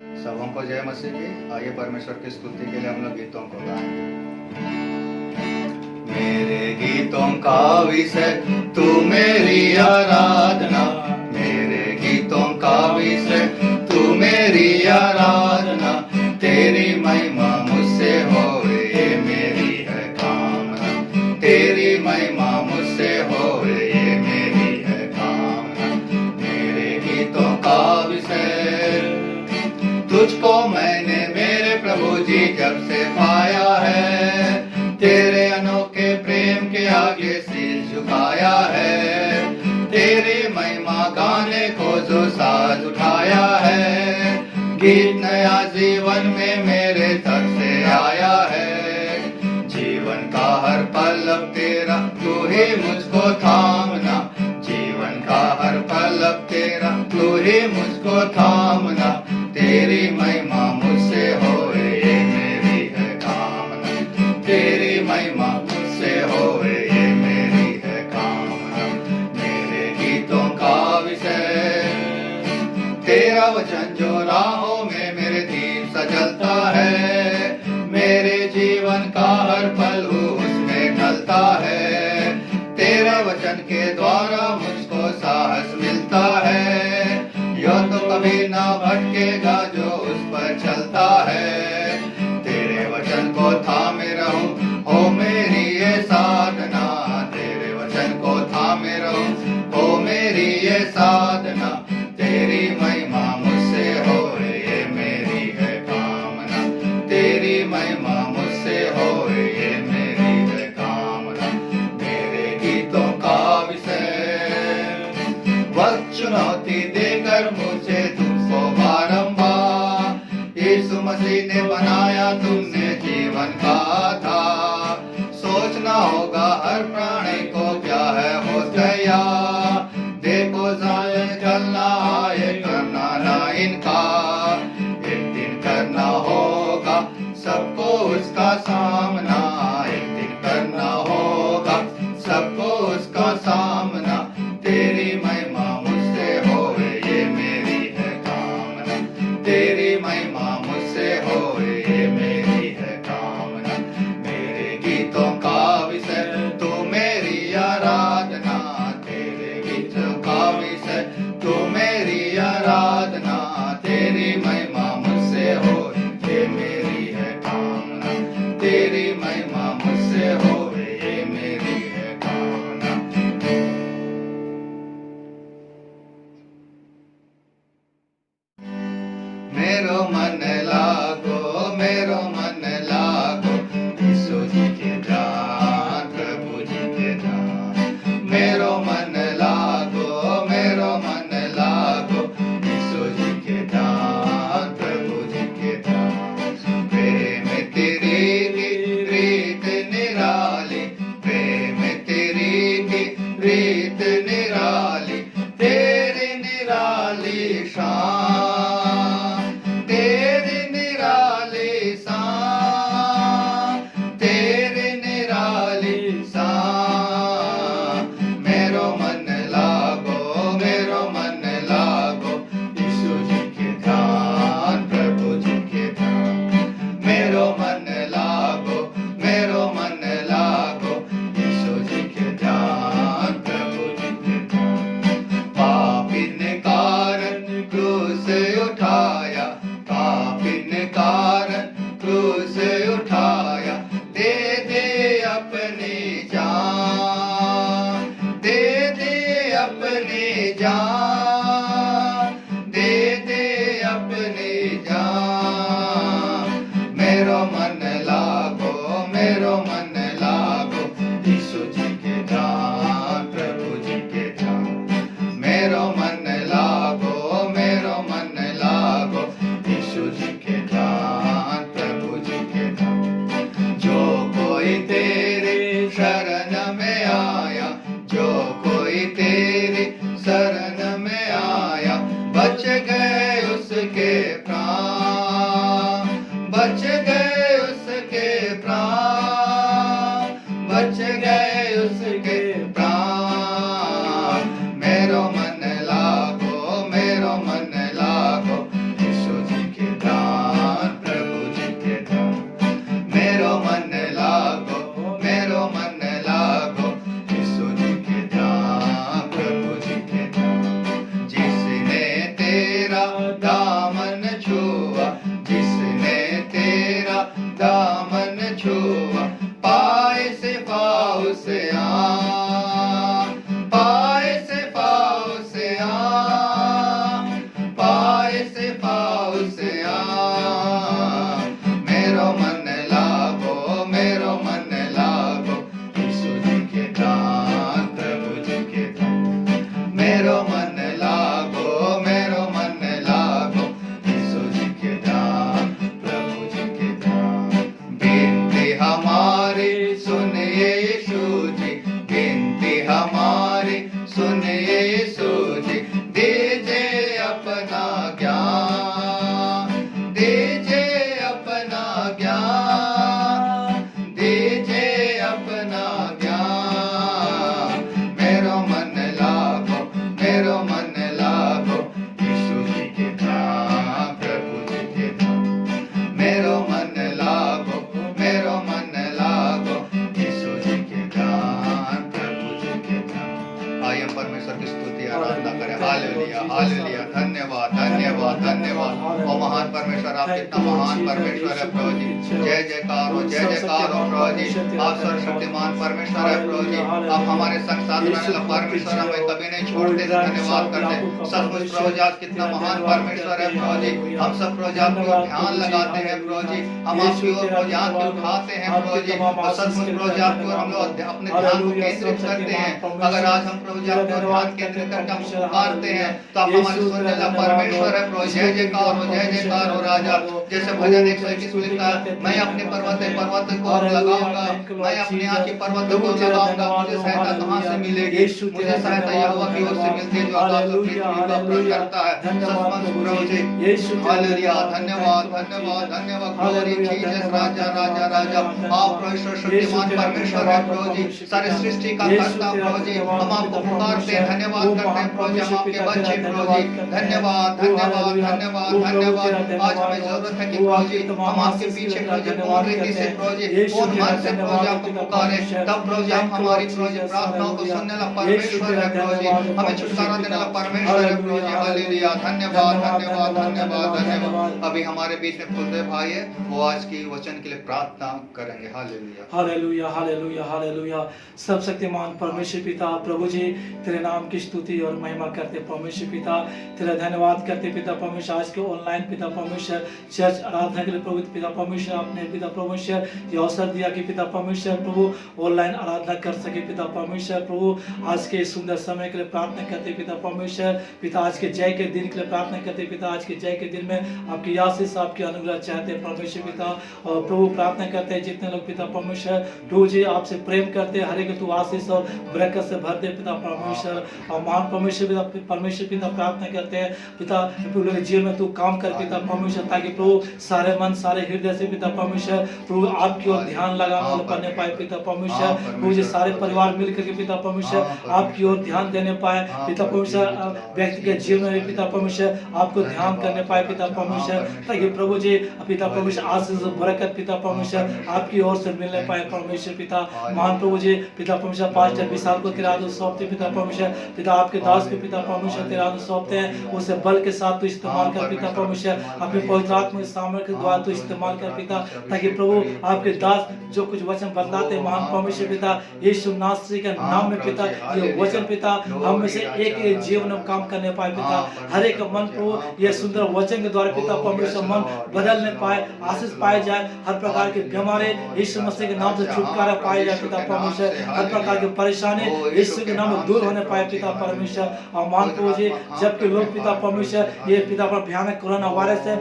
सबों को जय मसीह की। आइए परमेश्वर की स्तुति के लिए हम लोग गीतों को गाएंगे। मेरे गीतों का विषय तू मेरी आराधना, मेरे गीतों का विषय तू मेरी आराधना, तेरी महिमा मुझसे होए ये मेरी है कामना, तेरी महिमा मुझसे होए ये मेरी है कामना। मेरे गीतों का विषय तुझको मैंने मेरे प्रभु जी जब से पाया है, तेरे अनोखे प्रेम के आगे सिर झुकाया है, तेरी महिमा गाने को जो साथ उठाया है, गीत नया जीवन में मेरे तक से आया है। जीवन का हर पल अब तेरा तू ही मुझको थामना, जीवन का हर पल अब तेरा तू ही मुझको थामना, तेरी महिमा मुझसे होए ये मेरी है कामना, तेरी महिमा मुझसे होए ये मेरी है कामना। मेरे गीतों का विषय तेरा वचन जो राहों में मेरे दीप सा जलता है, मेरे जीवन का हर पल उसमें ढलता है, तेरे वचन के द्वारा मुझको साहस मिलता है, यो तो कभी ना भटकेगा जो उस पर चलता है, तेरे वचन को थामे रहूं हो मेरी ये साधना, तेरे वचन को थामे रहूं हो मेरी ये साधना, तेरी महिमा मुझसे होए ये मेरी है कामना, तेरी महिमा मुझसे होए ये मेरी है कामना। मेरे गीतों का विषय वक्त चुनौती देकर मुझे तुमको बारंबार यीशु मसीह ने बनाया तुमने जीवन का आधार, सोचना होगा हर प्राणी को क्या है हो गया, देखो जाए चलना आए करना ना इनकार, एक दिन करना होगा सबको उसका सामना, एक दिन करना होगा सबको उसका सामना, तेरी महिमा मुझसे होए ये मेरी है कामना, तेरी महिमा मुझसे होए ये मेरी है कामना। मेरे गीतों का विषय तू मेरी आराधना, तेरे गीतों का विषय तू मेरी आराधना, तेरी महिमा मुझसे होए ये मेरी है कामना, तेरी महिमा मुझसे होए ये मेरी है कामना। मेरो मन लागो यीशु जी के जान, प्रभु जी के जान, मेरो मन लागो यीशु जी के जान, प्रभु जी के जान। प्रेम तेरी रीत निराली, प्रेम तेरी रीत निराली, तेरी निराली शान, तेरी निराली शान, तेरी निराली शान। मेरो मन लागो यीशु जी के ध्यान, प्रभु जी के ध्यान, मेरो मन लागो यीशु जी के ध्यान, प्रभु जी के ध्यान। पापी ने कारण क्रूस उठाया, पापी ने कारण क्रूस उठाया, दे दे अपनी जान, दे दे अपनी जान, दे दे अपनी जान। मेरो मन लागो यीशु जी के ध्यान, प्रभु जी के ध्यान, मेरो मन लागो यीशु जी के ध्यान, प्रभु जी के ध्यान। जो कोई तेरे शरण में आया, जो कोई तेरी शरण में मेरो मन लागो, मेरो मन लागो यीशु जी के ध्यान, प्रभु जी के ध्यान। बिनती हमारी सुनिए यीशु जी, बिनती हमारी सुनिए यीशु जी, दीजिए अपना ज्ञान, दीजिए अपना ज्ञान, दीजिए अपना ज्ञान। मेरो मन लागो, मेरो मन लागो यीशु जी के ध्यान, प्रभु जी के ध्यान। मेरो मन लागो, मेरो मन लागो यीशु जी के ध्यान, प्रभु जी के ध्यान। आइए हम परमेश्वर की स्तुति आराधना करें। हालेलुया, हालेलुया, धन्यवाद, धन्यवाद, धन्यवाद। ओ महान परमेश्वर, आप कितना महान परमेश्वर है प्रभु जी। जय जयकार हो, जय जयकार हो प्रभु जी। आप सर्वशक्तिमान परमेश्वर है प्रभु जी। आप हमारे संग साथ रहने वाला परमेश्वर, हमें कभी नहीं छोड़ते, धन्यवाद करते। सचमुच प्रभु जी आप कितना महान परमेश्वर है प्रभु जी। हम सब प्रभु जी आपकी ओर ध्यान लगाते हैं प्रभु जी, हम आपकी ओर प्रभु जी आंख उठाते हैं प्रभु जी, और सचमुच प्रभु जी आपकी ओर हम लोग अपने ध्यान को केंद्रित करते हैं। अगर आज हम प्रभु जी आपकी ओर ध्यान केंद्रित करके हम पुकारते हैं तो आप हमारे सुनने वाला परमेश्वर है प्रभु। जय जयकार हो, जय जयकार हो राजा। जैसे भजन 121 में लिखा है, मैं अपने पर्वत को लगाऊंगा, मैं अपनी आंख की पर्वत को लगाऊंगा। मुझे सहायता कहां से मिलेगी? मुझे सहायता यहोवा की ओर से मिलती है जो आकाश और पृथ्वी का प्रभु करता है। सचमुच प्रभु जी, हालेलुया, धन्यवाद, धन्यवाद, धन्यवाद। ग्लोरी जीसस, राजा राजा राजा। आप परमेश्वर शक्तिमान परमेश्वर है प्रभु जी, सारे सृष्टि का कर्ता प्रभु जी। हम आपको पुकारते हैं, धन्यवाद करते हैं प्रभु जी, हम आपके बच्चे प्रभु जी। धन्यवाद, धन्यवाद, धन्यवाद, धन्यवाद। आज हमें जरूरत है कि प्रभु जी हम आपके पीछे प्रभु जी पूर्ण रीति से प्रभु जी, पूर्ण मन से प्रभु जी आपको पुकारे। तब प्रभु जी आप हमारी प्रभु जी प्रार्थनाओं को सुनने वाला परमेश्वर है प्रभु जी, हमें छुटकारा देने वाला परमेश्वर है प्रभु जी। हालेलुया, धन्यवाद, धन्यवाद, धन्यवाद, धन्यवाद। अभी हमारे बीच में फुलदेव भाई है, वो आज की वचन के लिए प्रार्थना करेंगे। Hallelujah, hallelujah, hallelujah, hallelujah. सब शक्तिमान परमेश्वर पिता प्रभु जी, तेरे नाम की स्तुति और महिमा करते परमेश्वर पिता, तेरा धन्यवाद करते पिता परमेश्वर। आज के ऑनलाइन पिता परमेश्वर चर्च आराधना के लिए प्रभु पिता परमेश्वर, आपने पिता परमेश्वर ये अवसर दिया कि पिता परमेश्वर प्रभु ऑनलाइन आराधना कर सके पिता परमेश्वर। प्रभु आज के सुंदर समय के लिए प्रार्थना करते पिता परमेश्वर। पिता आज के जय के दिन के लिए प्रार्थना करते पिता, आज के जय के दिन में आपकी आशीष आपकी अनुग्रह चाहते हैं परमेश्वर पिता। और प्रभु प्रार्थना करते हैं जितने लोग पिता परमेश्वर प्रभु जी आपसे प्रेम करते हैं, हर एक तू आशीष और बरकत से भर दे पिता परमेश्वर। और महान परमेश्वर पिता परमेश्वर पिता प्रार्थना करते हैं पिता प्रभु जीवन में तू काम कर पिता परमेश्वर, ताकि प्रभु सारे मन सारे हृदय से पिता परमेश्वर प्रभु आपकी ओर ध्यान लगाने करने पाए पिता परमेश्वर। प्रभु जी सारे परिवार मिलकर के पिता परमेश्वर आपकी ओर ध्यान देने पाए पिता परमेश्वर, व्यक्ति के जीवन में पिता परमेश्वर आपको ध्यान करने पाए पिता परमेश्वर, ताकि प्रभु जी पिता परमेश्वर आशीष बरकत पिता परमेश्वर आपकी ओर से मिलने पाए परमेश्वर पिता। महान प्रभु जी पिता परमेश्वर पास्टर विशाल को तेरा हाथ सौंपते पिता परमेश्वर पिता, आपके दास को पिता परमेश्वर तेरा हाथ सौंपते हैं, उसे बल के साथ तो इस्तेमाल कर पिता परमेश्वर, अपने पवित्र आत्मा के सामर्थ्य के द्वारा तो इस्तेमाल कर पिता, ताकि प्रभु आपके दास जो कुछ वचन बतलाते महान परमेश्वर पिता यीशु नासरी के नाम में पिता, ये वचन पिता हम में से एक जीवन में काम करने पाए पिता। हर एक मन प्रभु ये सुंदर वचन के द्वारा पिता परमेश्वर मन बदलने पाए, आशीष पाए जाए, हर प्रकार के बीमारी यीशु मसीह के नाम से छुटकारा पाए जाए पिता परमेश्वर, हर प्रकार की परेशानी यीशु के नाम में दूर होने पाए पिता परमेश्वर। और मान प्रभु जी जबकि लोग पिता परमेश्वर ये पिता पर भयानक कोरोना वायरस है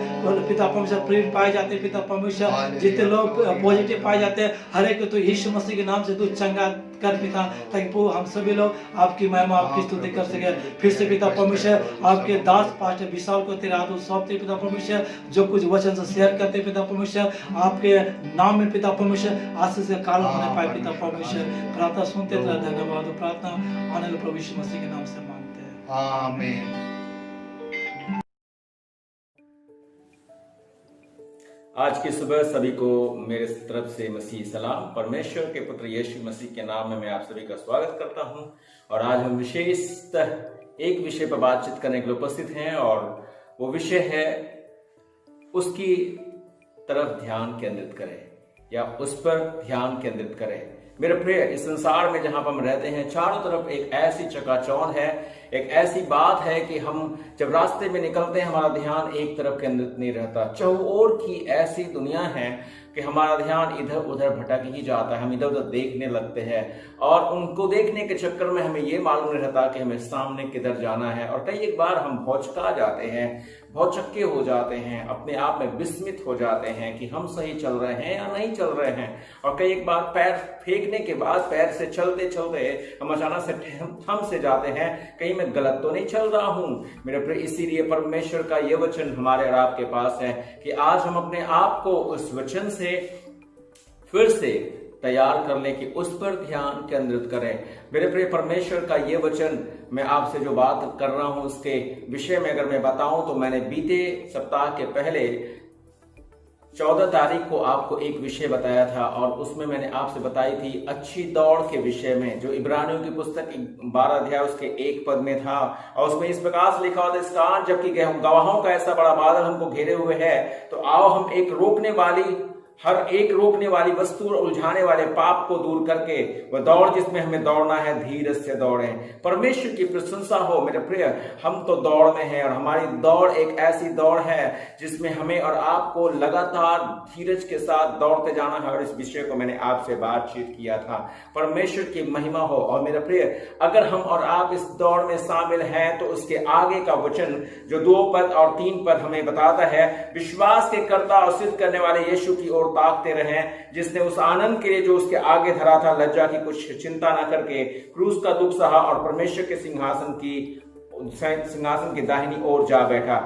पिता परमेश्वर पीड़ित पाए जाते पिता परमेश्वर, जितने लोग पॉजिटिव पाए जाते हैं हर एक तो यीशु मसीह के नाम से तू चंगा कर पिता, ताकि प्रभु हम सभी लोग आपकी महिमा आपकी स्तुति कर सके। फिर से पिता परमेश्वर आपके दास पास्टर विशाल को तेरे हाथों सौंपते पिता परमेश्वर, जो कुछ वचन से शेयर करते पिता परमेश्वर, आपके नाम में पिता परमेश्वर आशीष के कारण होने पाए पिता परमेश्वर। प्रार्थना सुनते तेरा धन्यवाद, प्रार्थना आने वाले प्रभु यीशु मसीह के नाम से मांगते हैं, आमीन। आज की सुबह सभी को मेरे तरफ से मसीह सलाम। परमेश्वर के पुत्र यीशु मसीह के नाम में मैं आप सभी का स्वागत करता हूं। और आज हम विशेषतः एक विषय पर बातचीत करने के लिए उपस्थित हैं, और वो विषय है उसकी तरफ ध्यान केंद्रित करें या उस पर ध्यान केंद्रित करें। मेरे प्रिय, इस संसार में जहां पर हम रहते हैं चारों तरफ एक ऐसी चकाचौंध है, एक ऐसी बात है कि हम जब रास्ते में निकलते हैं हमारा ध्यान एक तरफ केंद्रित नहीं रहता। चौओर की ऐसी दुनिया है कि हमारा ध्यान इधर उधर भटक ही जाता है, हम इधर उधर देखने लगते हैं और उनको देखने के चक्कर में हमें ये मालूम नहीं रहता कि हमें सामने किधर जाना है। और कई एक बार हम भौचका जाते हैं, भौचक्के हो जाते हैं, अपने आप में विस्मित हो जाते हैं कि हम सही चल रहे हैं या नहीं चल रहे हैं। और कई एक बार पैर फेंकने के बाद पैर से चलते चलते हम अचानक से थम से जाते हैं, कहीं मैं गलत तो नहीं चल रहा हूं मेरे प्रिय। इसीलिए परमेश्वर का ये वचन हमारे और आपके पास है कि आज हम अपने आप को उस वचन से फिर से तैयार कर लें कि उस पर ध्यान केंद्रित करें। मेरे प्रिय, परमेश्वर का ये वचन मैं आपसे जो बात कर रहा हूं उसके विषय में अगर मैं बताऊं तो मैंने बीते सप्ताह के पहले 14 तारीख को आपको एक विषय बताया था और उसमें मैंने आपसे बताई थी अच्छी दौड़ के विषय में, जो इब्रानियों की पुस्तक 12 अध्याय उसके 1 पद में था। और उसमें इस प्रकार से लिखा होता है, इस कारण जबकि गवाहों का ऐसा बड़ा बादल हमको घेरे हुए है तो आओ हम हर एक रोकने वाली वस्तु और उलझाने वाले पाप को दूर करके वह दौड़ जिसमें हमें दौड़ना है धीरज से दौड़ें। परमेश्वर की प्रशंसा हो मेरे प्रिय, हम तो दौड़ में हैं और हमारी दौड़ एक ऐसी दौड़ है जिसमें हमें और आपको लगातार धीरज के साथ दौड़ते जाना है। और इस विषय को मैंने आपसे बातचीत किया था। परमेश्वर की महिमा हो। और मेरे प्रिय, अगर हम और आप इस दौड़ में शामिल हैं तो उसके आगे का वचन जो 2 पद और 3 पद हमें बताता है, विश्वास के कर्ता और सिद्ध करने वाले यीशु की ओर ताकते रहें, जिसने उस आनंद के लिए जो उसके आगे धरा था लज्जा की कुछ चिंता न करके क्रूस का दुख सहा और परमेश्वर के सिंहासन की दाहिनी ओर जा बैठा।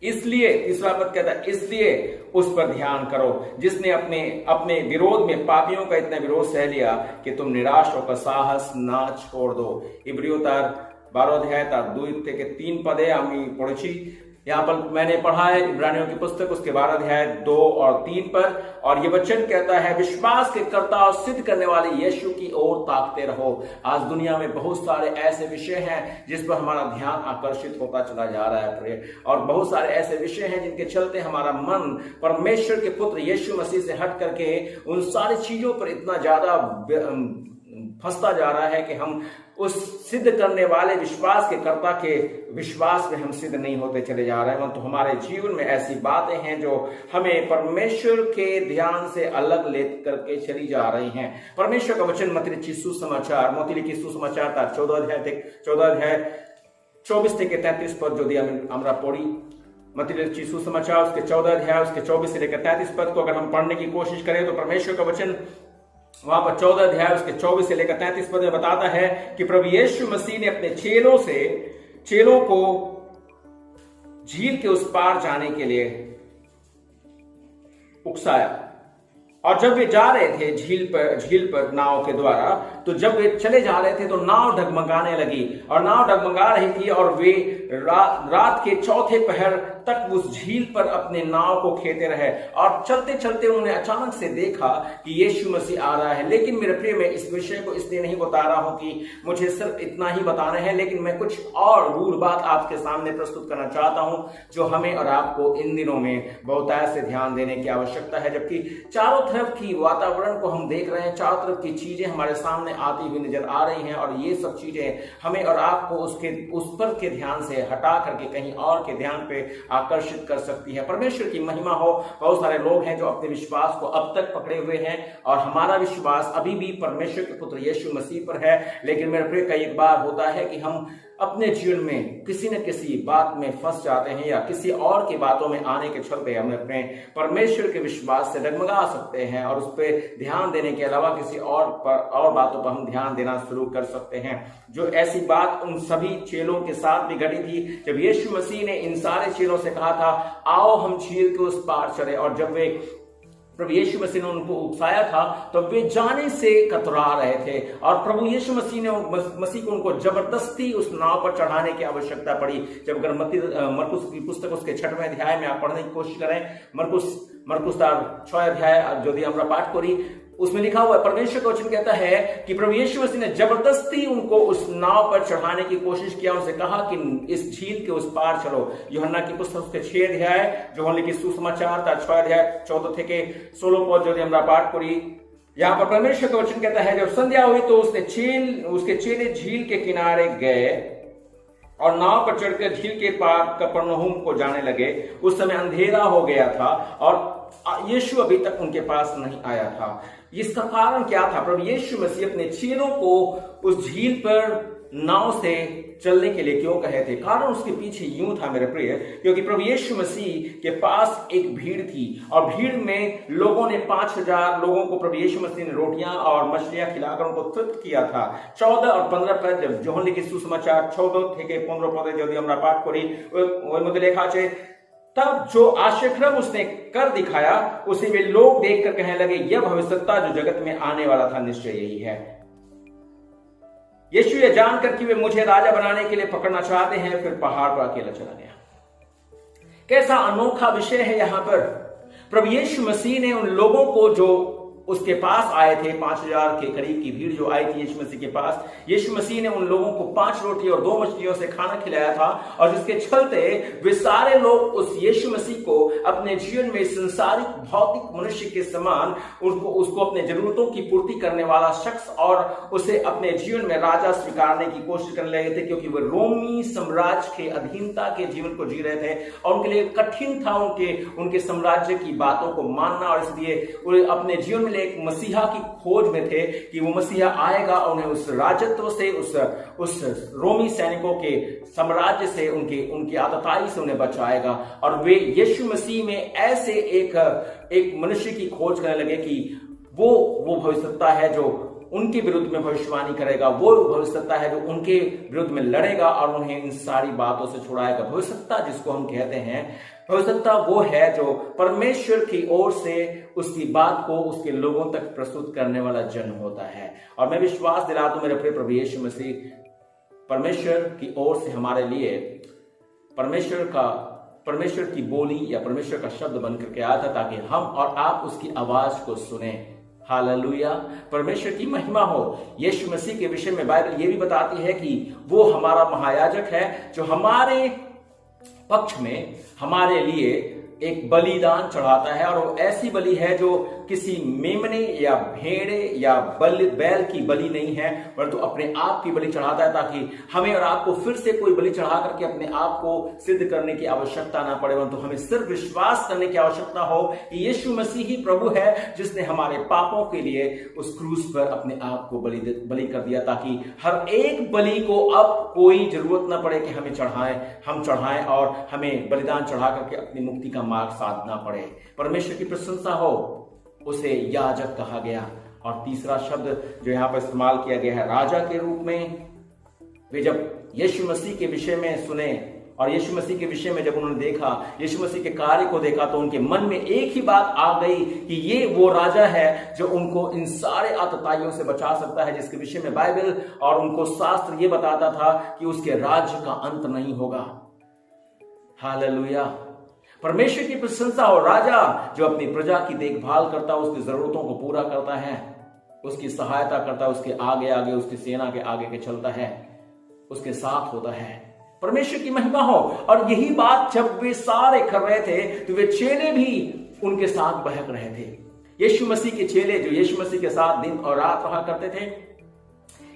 इसलिए तीसरा पद कहता है, इसलिए उस पर ध्यान करो जिसने अपने विरोध में पापियों का इतना विरोध सह लिया कि तुम निराश होकर साहस ना छोड़ दो। इब्रियो 12 अध्याय 2 থেকে 3 पदे আমি পড়েছি। यहाँ पर मैंने पढ़ा है इब्रानियों की पुस्तक उसके 12 अध्याय 2 और 3 पर, और ये वचन कहता है, विश्वास के कर्ता और सिद्ध करने वाले यीशु की ओर ताकते रहो। आज दुनिया में बहुत सारे ऐसे विषय हैं जिस पर हमारा ध्यान आकर्षित होता चला जा रहा है प्रिय, और बहुत सारे ऐसे विषय हैं जिनके चलते हमारा मन परमेश्वर के पुत्र यीशु मसीह से हट करके उन सारी चीजों पर इतना ज्यादा फंसता जा रहा है कि हम उस सिद्ध करने वाले विश्वास के कर्ता के विश्वास में हम सिद्ध नहीं होते चले जा रहे हैं। तो हमारे जीवन में ऐसी बातें हैं जो हमें परमेश्वर के ध्यान से अलग ले करके चली जा रही हैं। परमेश्वर का वचन मत्ती लिखित सुसमाचार 14 अध्याय 24 থেকে 33 पद যদি আমরা পড়ি, मत्ती लिखित सुसमाचार उसके 14 अध्याय उसके 24 से लेकर 33 पद को अगर हम पढ़ने की कोशिश करें तो परमेश्वर का वचन वहां पर 14 अध्याय उसके 24 से लेकर 33 पद में बताता है कि प्रभु यीशु मसीह ने अपने चेलों को झील के उस पार जाने के लिए उकसाया। और जब वे जा रहे थे झील पर नाव के द्वारा, तो जब वे चले जा रहे थे तो नाव डगमगाने लगी, और नाव डगमगा रही थी और वे रात के 4थे पहर तक उस झील पर अपने नाव को खेते रहे। और चलते चलते उन्होंने अचानक से देखा कि यीशु मसीह आ रहा है। लेकिन मेरे प्रिय, मैं इस विषय को इसलिए नहीं बता रहा हूं कि मुझे सिर्फ इतना ही बताना है, लेकिन मैं कुछ और गूढ़ बात आपके सामने प्रस्तुत करना चाहता हूं जो हमें और आपको इन दिनों में बहुतायत से ध्यान देने की आवश्यकता है। जबकि चारों तरफ की वातावरण को हम देख रहे हैं, चारों तरफ की चीजें हमारे सामने आती हुई नजर आ रही हैं, और ये सब चीजें हमें और आपको उस पर के ध्यान से हटा करके कहीं और के ध्यान पे आकर्षित कर सकती है। परमेश्वर की महिमा हो। बहुत सारे लोग हैं जो अपने विश्वास को अब तक पकड़े हुए हैं, और हमारा विश्वास अभी भी परमेश्वर के पुत्र यीशु मसीह पर है। लेकिन मेरे प्रिय, कई बार होता है कि हम अपने जीवन में किसी न किसी बात में फंस जाते हैं, या किसी और की बातों में आने के चलते हम अपने परमेश्वर के विश्वास से डगमगा सकते हैं, और उस पर ध्यान देने के अलावा किसी और बातों पर हम ध्यान देना शुरू कर सकते हैं। जो ऐसी बात उन सभी चेलों के साथ भी घटी थी, जब यीशु मसीह ने इन सारे चेलों से कहा था, आओ हम झील के उस पार चले, और जब वे प्रभु यीशु मसीह ने उनको उकसाया था तो वे जाने से कतरा रहे थे, और प्रभु यीशु मसीह को उनको जबरदस्ती उस नाव पर चढ़ाने की आवश्यकता पड़ी। जब अगर मरकुस की पुस्तक उसके 6वें अध्याय में आप पढ़ने की कोशिश करें, मरकुस 6 अध्याय यदि আমরা पाठ करी, उसमें लिखा हुआ है, परमेश्वर का वचन कहता है कि प्रभु यीशु मसीह ने जबरदस्ती उनको उस नाव पर चढ़ाने की कोशिश किया, उनसे कहा कि इस झील के उस पार चलो। यूहन्ना की पुस्तक उसके 6 अध्याय, जोहन लिखित सुसमाचार 6 अध्याय 14 থেকে 16 पद यदि আমরা पाठ करी, यहाँ पर परमेश्वर का वचन कहता है, जब संध्या हुई तो उसके चेले झील के किनारे गए और नाव पर चढ़कर झील के पार कफरनहूम को जाने लगे। उस समय अंधेरा हो गया था और यीशु अभी तक उनके पास नहीं आया था। इसका कारण क्या था? प्रभु यीशु मसीह अपने चेलों को उस झील पर नाव से चलने के लिए क्यों कहे थे? कारण उसके पीछे यूं था मेरे प्रिय, क्योंकि प्रभु यीशु मसीह के पास एक भीड़ थी और भीड़ में लोगों ने 5000 लोगों को प्रभु यीशु मसीह ने रोटियां और मछलियां खिलाकर उनको तृप्त किया था। 14 और 15 पद जब यूहन्ना के सुसमाचार 14 থেকে 15 পদে যদি আমরা পাঠ করি, ওর মধ্যে লেখা আছে, तब जो आश्चर्यक्रम उसने कर दिखाया उसे वे लोग देखकर कहने लगे, यह भविष्यता जो जगत में आने वाला था निश्चय यही है। यीशु ये जानकर कि वे मुझे राजा बनाने के लिए पकड़ना चाहते हैं, फिर पहाड़ पर अकेला चला गया। कैसा अनोखा विषय है यहां पर। प्रभु यीशु मसीह ने उन लोगों को जो उसके पास आए थे, 5000 के करीब की भीड़ जो आई थी यीशु मसीह के पास, यीशु मसीह ने उन लोगों को 5 रोटी और 2 मछलियों से खाना खिलाया था और जिसके चलते वे सारे लोग उस यीशु मसीह को अपने जीवन में संसारिक भौतिक मनुष्य के समान उसको अपने जरूरतों की पूर्ति करने वाला शख्स और उसे अपने जीवन में राजा स्वीकारने की कोशिश करने लगे थे, क्योंकि वे रोमी साम्राज्य के अधीनता के जीवन को जी रहे थे और उनके लिए कठिन था उनके साम्राज्य की बातों को मानना। और इसलिए वे अपने जीवन में एक मसीहा की खोज में थे कि वो मसीहा आएगा और उन्हें उस राजत्व से, उस रोमी सैनिकों के साम्राज्य से, उनकी आतताई से उन्हें बचाएगा। और वे यीशु मसीह में ऐसे एक मनुष्य की खोज करने लगे कि वो भविष्यता है जो उनके विरुद्ध में भविष्यवाणी करेगा, वो भविष्यता है जो उनके विरुद्ध में लड़ेगा और उन्हें इन सारी बातों से छुड़ाएगा। भविष्यता जिसको हम कहते हैं, भविष्यता वो है जो परमेश्वर की ओर से उसकी बात को उसके लोगों तक प्रस्तुत करने वाला जन होता है। और मैं विश्वास दिलाता हूं मेरे प्रिय प्रभु यीशु मसीह परमेश्वर की ओर से हमारे लिए परमेश्वर की बोली या परमेश्वर का शब्द बनकर के आया था, ताकि हम और आप उसकी आवाज को सुने। हालेलुया, परमेश्वर की महिमा हो। यीशु मसीह के विषय में बाइबल ये भी बताती है कि वो हमारा महायाजक है जो हमारे पक्ष में हमारे लिए एक बलिदान चढ़ाता है। और वो ऐसी बलि है जो किसी मेमने या भेड़े या बैल की बलि नहीं है, परंतु अपने आप की बलि चढ़ाता है, ताकि हमें और आपको फिर से कोई बलि चढ़ा करके अपने आप को सिद्ध करने की आवश्यकता ना पड़े, परंतु हमें सिर्फ विश्वास करने की आवश्यकता हो कि यीशु मसीह ही प्रभु है, जिसने हमारे पापों के लिए उस क्रूस पर अपने आप को बलि कर दिया, ताकि हर एक बलि को अब कोई जरूरत ना पड़े कि हम चढ़ाएं और हमें बलिदान चढ़ा करके अपनी मुक्ति का मार्ग साधना पड़े। परमेश्वर की प्रशंसा हो, उसे याजक कहा गया। और तीसरा शब्द जो यहां पर इस्तेमाल किया गया है राजा के रूप में। वे जब यीशु मसीह के विषय में सुने और यीशु मसीह के विषय में जब उन्होंने देखा, यीशु मसीह के कार्य को देखा, तो उनके मन में एक ही बात आ गई कि ये वो राजा है जो उनको इन सारे आतताइयों से बचा सकता है, जिसके विषय में बाइबल और उनको शास्त्र ये बताता था कि उसके राज्य का अंत नहीं होगा। हालेलुया, परमेश्वर की प्रशंसा हो। राजा जो अपनी प्रजा की देखभाल करता है, उसकी जरूरतों को पूरा करता है, उसकी सहायता करता है, उसके आगे आगे उसकी सेना के आगे के चलता है, उसके साथ होता है। परमेश्वर की महिमा हो। और यही बात जब वे सारे कर रहे थे तो वे चेले भी उनके साथ बहक रहे थे। यीशु मसीह के चेले जो यीशु मसीह के साथ दिन और रात रहा करते थे,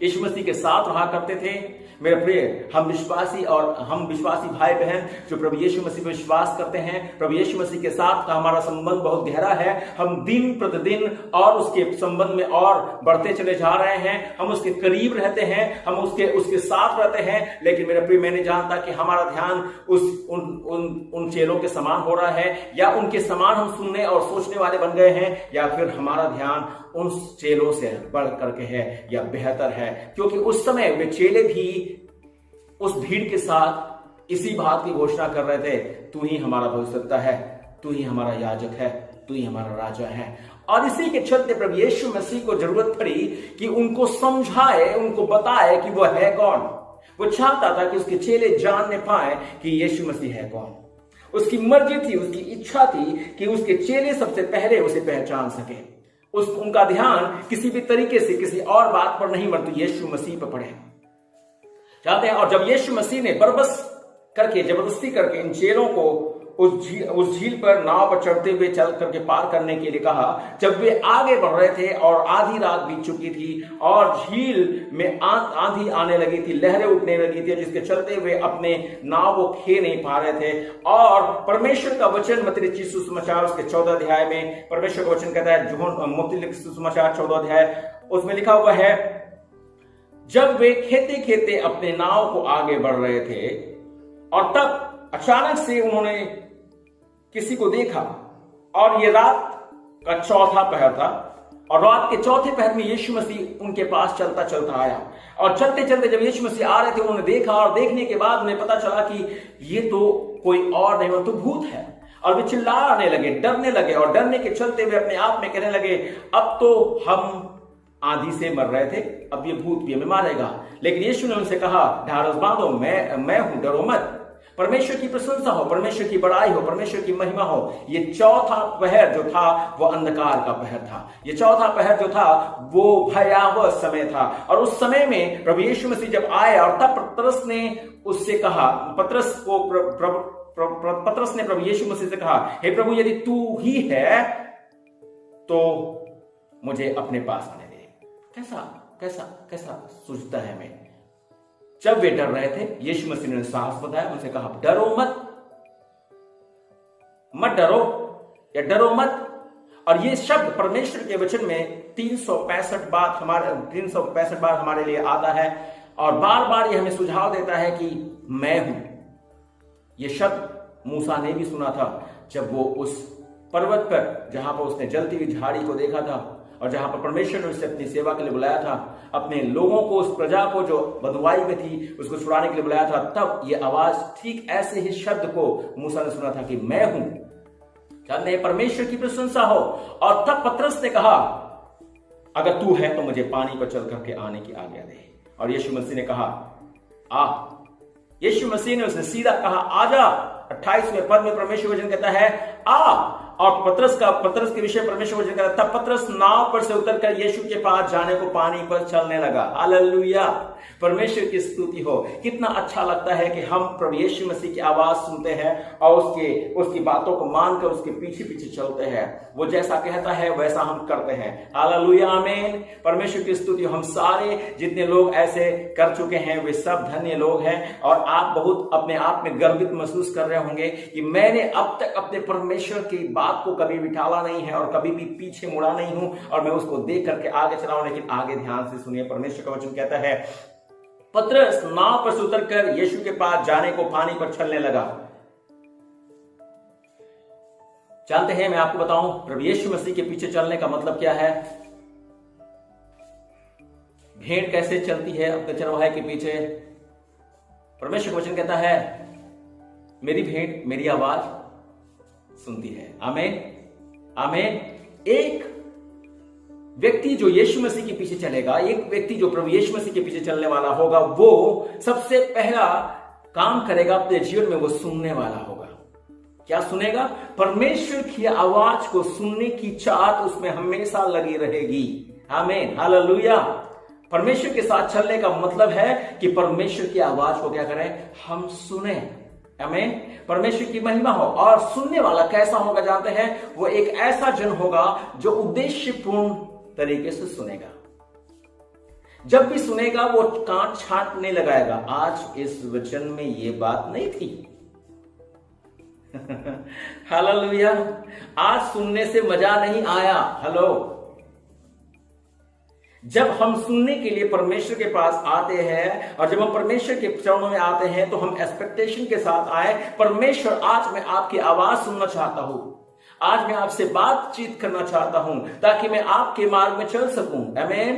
यीशु मसीह के साथ रहा करते थे। मेरे प्रिय, हम विश्वासी भाई बहन जो प्रभु यीशु मसीह पर विश्वास करते हैं, प्रभु यीशु मसीह के साथ का हमारा संबंध बहुत गहरा है। हम दिन प्रतिदिन और उसके संबंध में और बढ़ते चले जा रहे हैं। हम उसके करीब रहते हैं, हम उसके साथ रहते हैं। लेकिन मेरे प्रिय, मैं नहीं जानता कि हमारा ध्यान उन चेलों के समान हो रहा है, या उनके समान हम सुनने और सोचने वाले बन गए हैं, या फिर हमारा ध्यान उन चेलों से बढ़ करके है या बेहतर है। क्योंकि उस समय वे चेले भी उस भीड़ के साथ इसी बात की घोषणा कर रहे थे, तू ही हमारा भविष्यद्वक्ता है, तू ही हमारा याजक है, तू ही हमारा राजा है। और इसी के चलते प्रभु यीशु मसीह को जरूरत पड़ी कि उनको समझाए, उनको बताए कि वो है कौन। वो चाहता था कि उसके चेले जानने पाए कि यीशु मसीह है कौन। उसकी मर्जी थी, उसकी इच्छा थी कि उसके चेले सबसे पहले उसे पहचान सके। उनका ध्यान किसी भी तरीके से किसी और बात पर नहीं, परंतु यीशु मसीह पर पड़े चाहते हैं। और जब यीशु मसीह ने बरबस करके, जबरदस्ती करके इन चेलों को उस झील पर नाव पर चढ़ते हुए चल करके पार करने के लिए कहा। जब वे आगे बढ़ रहे थे और आधी रात बीत चुकी थी और झील में आंधी आने लगी थी, लहरें उठने लगी थी, जिसके चलते हुए अपने नाव को खे नहीं पा रहे थे। और परमेश्वर का वचन मत्ती लिखित सुसमाचार उसके 14 अध्याय में परमेश्वर का वचन कहता है, मत्ती लिखित सुसमाचार 14 अध्याय उसमें लिखा हुआ है, जब वे खेते खेते अपने नाव को आगे बढ़ रहे थे और तब अचानक से उन्होंने किसी को देखा। और ये रात का चौथा पहर था और रात के चौथे पहर में यीशु मसीह उनके पास चलता चलता आया। और चलते चलते जब यीशु मसीह आ रहे थे, उन्होंने देखा और देखने के बाद उन्हें पता चला कि ये तो कोई और नहीं, वो तो भूत है। और वे चिल्लाने लगे, डरने लगे और डरने के चलते वे अपने आप में कहने लगे, अब तो हम आंधी से मर रहे थे, अब ये भूत भी हमें मारेगा। लेकिन यीशु ने उनसे कहा, ढाढ़स बांधो, मैं हूं, डरो मत। परमेश्वर की प्रशंसा हो, परमेश्वर की बड़ाई हो, परमेश्वर की महिमा हो। ये चौथा पहर जो था वो अंधकार का पहर था। ये चौथा पहर जो था वो भयावह समय था। और उस समय में प्रभु यीशु मसीह जब आए और तब पतरस ने उससे कहा, पतरस ने प्रभु यीशु मसीह से कहा, हे प्रभु, यदि तू ही है तो मुझे अपने पास आने दे। कैसा कैसा कैसा सूझता है हमें। जब वे डर रहे थे, यीशु मसीह ने साहस बताया, उनसे कहा, डरो मत, मत डरो या डरो मत। और ये शब्द परमेश्वर के वचन में 365 बार हमारे लिए आता है और बार बार ये हमें सुझाव देता है कि मैं हूं। ये शब्द मूसा ने भी सुना था जब वो उस पर्वत पर, जहां पर उसने जलती हुई झाड़ी को देखा था और जहां पर परमेश्वर ने उसे अपनी सेवा के लिए बुलाया था, अपने लोगों को, उस प्रजा को जो बदुआई में थी उसको छुड़ाने के लिए बुलाया था, तब ये आवाज ठीक ऐसे ही शब्द को मूसा ने सुना था कि मैं हूं, चाहते हैं परमेश्वर की प्रशंसा हो। और तब पतरस ने कहा, अगर तू है तो मुझे पानी पर चल करके आने की आज्ञा दे। और यीशु मसीह ने कहा, आ। यीशु मसीह ने उसने सीधा कहा, आजा। 28वें पद में परमेश्वर वचन कहता है, आ। और पतरस के विषय परमेश्वर वचन कहता है, तब पतरस नाव पर से उतरकर यीशु के पास जाने को पानी पर चलने लगा। हालेलुया, परमेश्वर की स्तुति हो। कितना अच्छा लगता है कि हम प्रभु यीशु मसीह की आवाज सुनते हैं और उसकी बातों को मानकर उसके पीछे पीछे चलते हैं। वो जैसा कहता है वैसा हम करते हैं। हालेलुया, आमीन। परमेश्वर की स्तुति। हम सारे जितने लोग ऐसे कर चुके हैं वे सब धन्य लोग हैं। और आप बहुत अपने आप में गर्वित महसूस कर रहे होंगे कि मैंने अब तक अपने परमेश्वर की बात को कभी भी टाला नहीं है और कभी भी पीछे मुड़ा नहीं हूं और मैं उसको देख करके आगे चला हूं। लेकिन आगे ध्यान से सुनिए, परमेश्वर का वचन कहता है, पतरस नाव पर से उतरकर यीशु के पास जाने को पानी पर चलने लगा। जानते हैं, मैं आपको बताऊं प्रभु यीशु मसीह के पीछे चलने का मतलब क्या है। भेड़ कैसे चलती है अपने चरवाहे के पीछे। परमेश्वर का वचन कहता है, मेरी भेड़ मेरी आवाज सुनती है। आमीन, आमीन। एक व्यक्ति जो यीशु मसीह के पीछे चलेगा, एक व्यक्ति जो प्रभु यीशु मसीह के पीछे चलने वाला होगा, वो सबसे पहला काम करेगा अपने जीवन में, वो सुनने वाला होगा। क्या सुनेगा? परमेश्वर की आवाज को सुनने की चाहत उसमें हमेशा लगी रहेगी। आमीन, हालेलुया। परमेश्वर के साथ चलने का मतलब है कि परमेश्वर की आवाज को क्या करें? हम सुने। आमीन, परमेश्वर की महिमा हो। और सुनने वाला कैसा होगा जानते हैं? वो एक ऐसा जन होगा जो उद्देश्यपूर्ण तरीके से सुनेगा। जब भी सुनेगा वो कांट छांटने लगाएगा। आज इस वचन में ये बात नहीं थी। हालेलुया। आज सुनने से मजा नहीं आया। हेलो, जब हम सुनने के लिए परमेश्वर के पास आते हैं और जब हम परमेश्वर के चरणों में आते हैं तो हम एक्सपेक्टेशन के साथ आए, परमेश्वर आज मैं आपकी आवाज सुनना चाहता हूं, आज मैं आपसे बातचीत करना चाहता हूं ताकि मैं आपके मार्ग में चल सकूं। आमीन।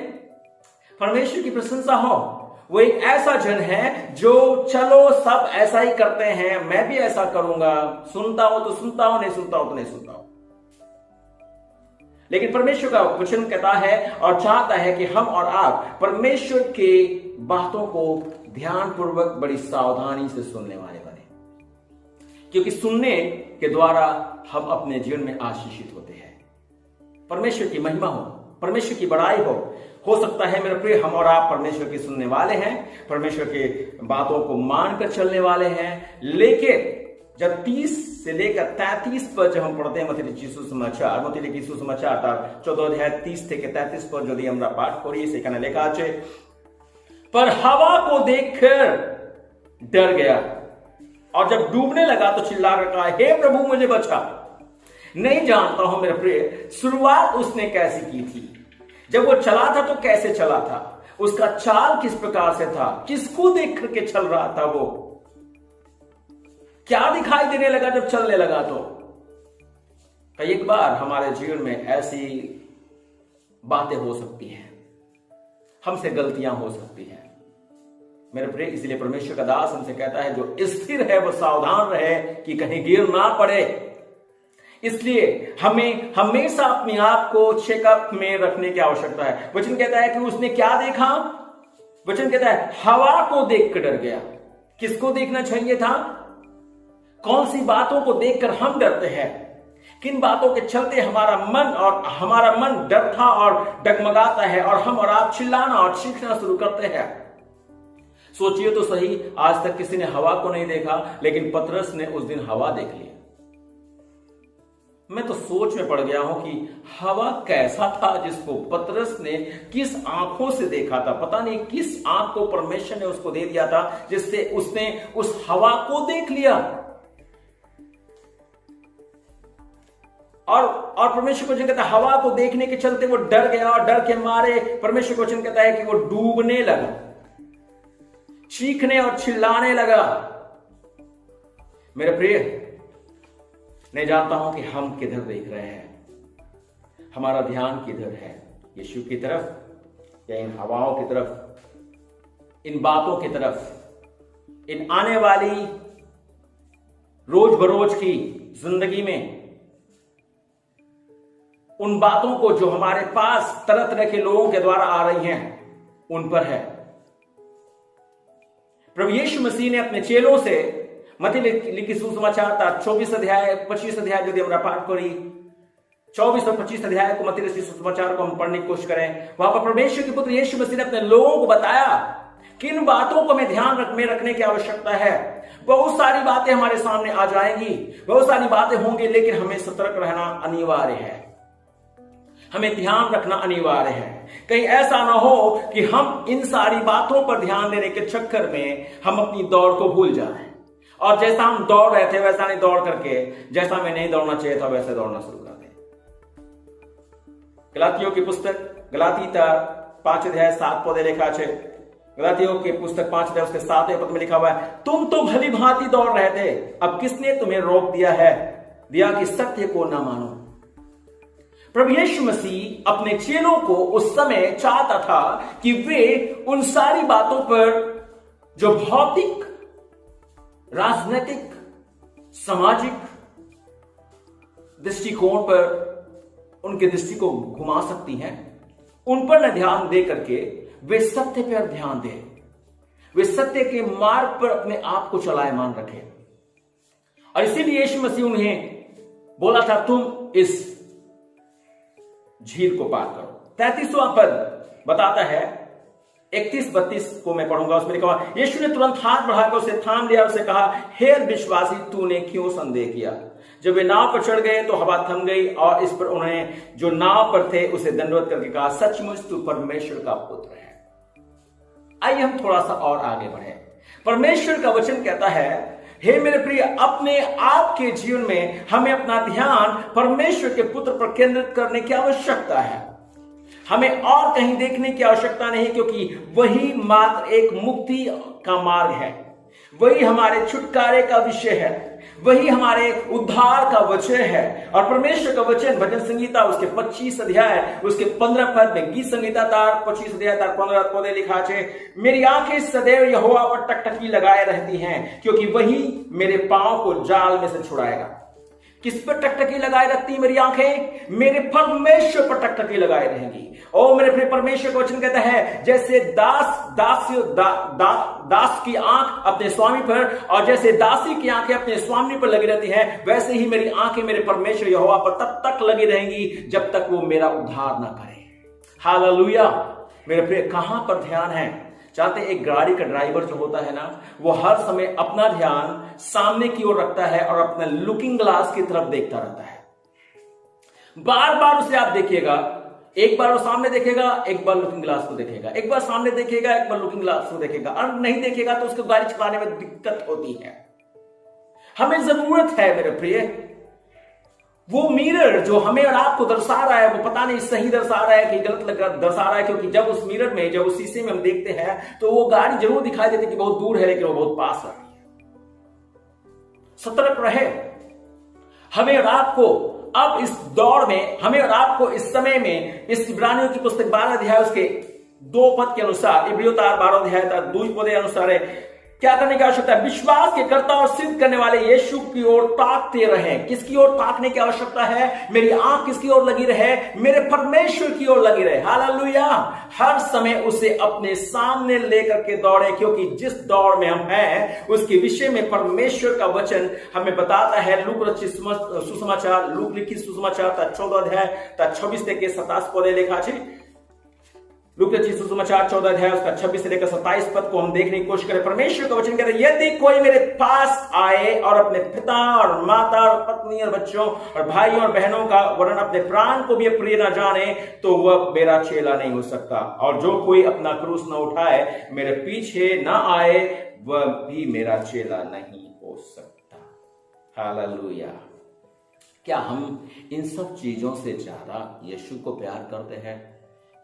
परमेश्वर की प्रशंसा हो। वो एक ऐसा जन है जो चलो सब ऐसा ही करते हैं, मैं भी ऐसा करूंगा, सुनता हूं तो सुनता हूं, नहीं सुनता हूं तो नहीं सुनता हूं। लेकिन परमेश्वर का वचन कहता है और चाहता है कि हम और आप परमेश्वर के बातों को ध्यानपूर्वक बड़ी सावधानी से सुनने वाले बने, क्योंकि सुनने के द्वारा हम अपने जीवन में आशीषित होते हैं। परमेश्वर की महिमा हो, परमेश्वर की बड़ाई हो सकता है मेरे प्रिय हम और आप परमेश्वर के सुनने वाले हैं, परमेश्वर के बातों को मानकर चलने वाले हैं, लेकिन जब 30 से लेकर 33 पर जब हम पढ़ते हैं मत्ती लिखित सुसमाचार, मत्ती लिखित सुसमाचार তার 14 অধ্যায় 30 থেকে 33 পর যদি আমরা পাঠ করি, সেখানে লেখা আছে, पर हवा को देखकर डर गया और जब डूबने लगा तो चिल्ला कर कहा, हे प्रभु मुझे बचा। नहीं जानता हूं मेरे प्रिय शुरुआत उसने कैसी की थी, जब वो चला था तो कैसे चला था, उसका चाल किस प्रकार से था, किसको देख करके चल रहा था, वो क्या दिखाई देने लगा जब चलने लगा। तो कई एक बार हमारे जीवन में ऐसी बातें हो सकती हैं, हमसे गलतियां हो सकती हैं मेरे प्रिय। इसलिए परमेश्वर का दास हमसे कहता है, जो स्थिर है वो सावधान रहे कि कहीं गिर ना पड़े। इसलिए हमें हमेशा अपने आप को चेकअप में रखने की आवश्यकता है। वचन कहता है कि उसने क्या देखा, वचन कहता है हवा को देखकर डर गया। किसको देखना चाहिए था? कौन सी बातों को देखकर हम डरते हैं, किन बातों के चलते हमारा मन डरता और डगमगाता है और हम और आप चिल्लाना और चीखना शुरू करते हैं। सोचिए तो सही, आज तक किसी ने हवा को नहीं देखा, लेकिन पतरस ने उस दिन हवा देख ली। मैं तो सोच में पड़ गया हूं कि हवा कैसा था जिसको पतरस ने किस आंखों से देखा था। पता नहीं किस आंख को परमेश्वर ने उसको दे दिया था जिससे उसने उस हवा को देख लिया। और परमेश्वर को वचन कहता है हवा को देखने के चलते वो डर गया और डर के मारे परमेश्वर को वचन कहता है कि वो डूबने लगा, चीखने और चिल्लाने लगा। मेरे प्रिय, नहीं जानता हूं कि हम किधर देख रहे हैं, हमारा ध्यान किधर है, यीशु की तरफ या इन हवाओं की तरफ, इन बातों की तरफ, इन आने वाली रोज बरोज की जिंदगी में उन बातों को जो हमारे पास तरह तरह के लोगों के द्वारा आ रही हैं, उन पर है। प्रभु यीशु मसीह ने अपने चेलों से मत्ती लिखित सुसमाचार 24 अध्याय 25 अध्याय यदि हमरा पाठ करी, 24 और 25 अध्याय को मत्ती लिखित सुसमाचार को हम पढ़ने की कोशिश करें, वहां पर परमेश्वर के पुत्र यीशु मसीह ने अपने लोगों को बताया किन बातों को हमें ध्यान में रखने की आवश्यकता है। बहुत सारी बातें हमारे सामने आ जाएंगी, बहुत सारी बातें होंगी, लेकिन हमें सतर्क रहना अनिवार्य है, हमें ध्यान रखना अनिवार्य है। कहीं ऐसा ना हो कि हम इन सारी बातों पर ध्यान देने के चक्कर में हम अपनी दौड़ को भूल जाएं और जैसा हम दौड़ रहे थे वैसा नहीं दौड़ करके जैसा हमें नहीं दौड़ना चाहिए था वैसे दौड़ना शुरू कर दें। गलातियों की पुस्तक गलाती 5 अध्याय 7 पद लिखा है, गलातियों की पुस्तक 5 अध्याय उसके 7वें पद में लिखा हुआ है, तुम तो भली भांति दौड़ रहे थे, अब किसने तुम्हें रोक दिया कि सत्य को ना मानो। प्रभु यीशु मसीह अपने चेलों को उस समय चाहता था कि वे उन सारी बातों पर जो भौतिक, राजनीतिक, सामाजिक दृष्टिकोण पर उनके दृष्टि को घुमा सकती हैं, उन पर न ध्यान दे करके वे सत्य पर ध्यान दें, वे सत्य के मार्ग पर अपने आप को चलायमान रखें। और इसीलिए यीशु मसीह उन्हें बोला था, तुम इस झील को पार करो। 33वां पद बताता है, 31-32 को मैं पढ़ूंगा, उसमें लिखा हुआ, यीशु ने तुरंत हाथ बढ़ाकर उसे थाम लिया, उसे कहा, हे विश्वासी, तूने क्यों संदेह किया। जब वे नाव पर चढ़ गए तो हवा थम गई और इस पर उन्होंने जो नाव पर थे उसे दंडवत करके कहा, सचमुच तू परमेश्वर का पुत्र है। आइए हम थोड़ा सा और आगे बढ़े। परमेश्वर का वचन कहता है, हे मेरे प्रिय, अपने आप के जीवन में हमें अपना ध्यान परमेश्वर के पुत्र पर केंद्रित करने की आवश्यकता है। हमें और कहीं देखने की आवश्यकता नहीं, क्योंकि वही मात्र एक मुक्ति का मार्ग है, वही हमारे छुटकारे का विषय है, वही हमारे उद्धार का वचन है। और परमेश्वर का वचन भजन संहिता उसके 25 अध्याय उसके 15 पद में, गीत संहिता 25 अध्याय 15 पद लिखा है, मेरी आंखें सदैव यहोवा पर टकटकी लगाए रहती हैं, क्योंकि वही मेरे पांव को जाल में से छुड़ाएगा। किस पर टकटकी लगाए रखती है मेरी आंखें? मेरे परमेश्वर पर टकटकी लगाए रहेंगी। ओ मेरे प्रिय, परमेश्वर का वचन कहता है, जैसे दास की आंख अपने स्वामी पर और जैसे दासी की आंखें अपने स्वामी पर लगी रहती हैं, वैसे ही मेरी आंखें मेरे परमेश्वर यहोवा पर तब तक लगी रहेंगी जब तक वो मेरा उद्धार ना करे। हालेलुया। मेरे प्रिय, कहां पर ध्यान है? चाहते एक गाड़ी का ड्राइवर जो होता है ना, वो हर समय अपना ध्यान सामने की ओर रखता है और अपना लुकिंग ग्लास की तरफ देखता रहता है। बार बार उसे आप देखिएगा, एक बार वो सामने देखेगा, एक बार लुकिंग ग्लास को देखेगा, एक बार सामने देखेगा, एक बार लुकिंग ग्लास को देखेगा, और नहीं देखेगा तो उसको गाड़ी चलाने में दिक्कत होती है। हमें जरूरत है मेरे प्रिय, वो मिरर जो हमें और आपको दर्शा रहा है, वो पता नहीं सही दर्शा रहा है कि गलत दर्शा रहा है, क्योंकि जब उस मिरर में, जब उस शीशे में हम देखते हैं तो वो गाड़ी जरूर दिखाई देती है कि बहुत दूर है, लेकिन वो बहुत पास आ रही है। सतर्क रहे। हमें और आपको अब इस दौर में, हमें और आपको इस समय में, इस इब्रानियों की पुस्तक 12 अध्याय उसके 2 पद के अनुसार, इब्रियों 12 अध्याय 2 पद के अनुसार क्या करने की आवश्यकता है? विश्वास के कर्ता और सिद्ध करने वाले यीशु की ओर ताकते रहें। किसकी ओर ताकने की आवश्यकता है? मेरी आंख किसकी ओर लगी रहे? मेरे परमेश्वर की ओर लगी रहे। हालेलुया। हर समय उसे अपने सामने लेकर के दौड़े, क्योंकि जिस दौड़ में हम हैं उसके विषय में परमेश्वर का वचन हमें बताता है। लूक रचित सुसमाचार, लूक लिखित सुसमाचार 14 अध्याय 26 से 27 पदे लिखा है। लूक रचित सुसमाचार 14 अध्याय उसका 26 से लेकर 27 पद को हम देखने की कोशिश करें। परमेश्वर का वचन कहता है, यदि कोई मेरे पास आए और अपने पिता और माता और पत्नी और बच्चों और भाइयों और बहनों का वरन अपने प्राण को भी प्रिय न जाने, तो वह मेरा चेला नहीं हो सकता। और जो कोई अपना क्रूस न उठाए, मेरे पीछे न आए, वह भी मेरा चेला नहीं हो सकता। हालेलुया। क्या हम इन सब चीजों से ज्यादा यीशु को प्यार करते हैं?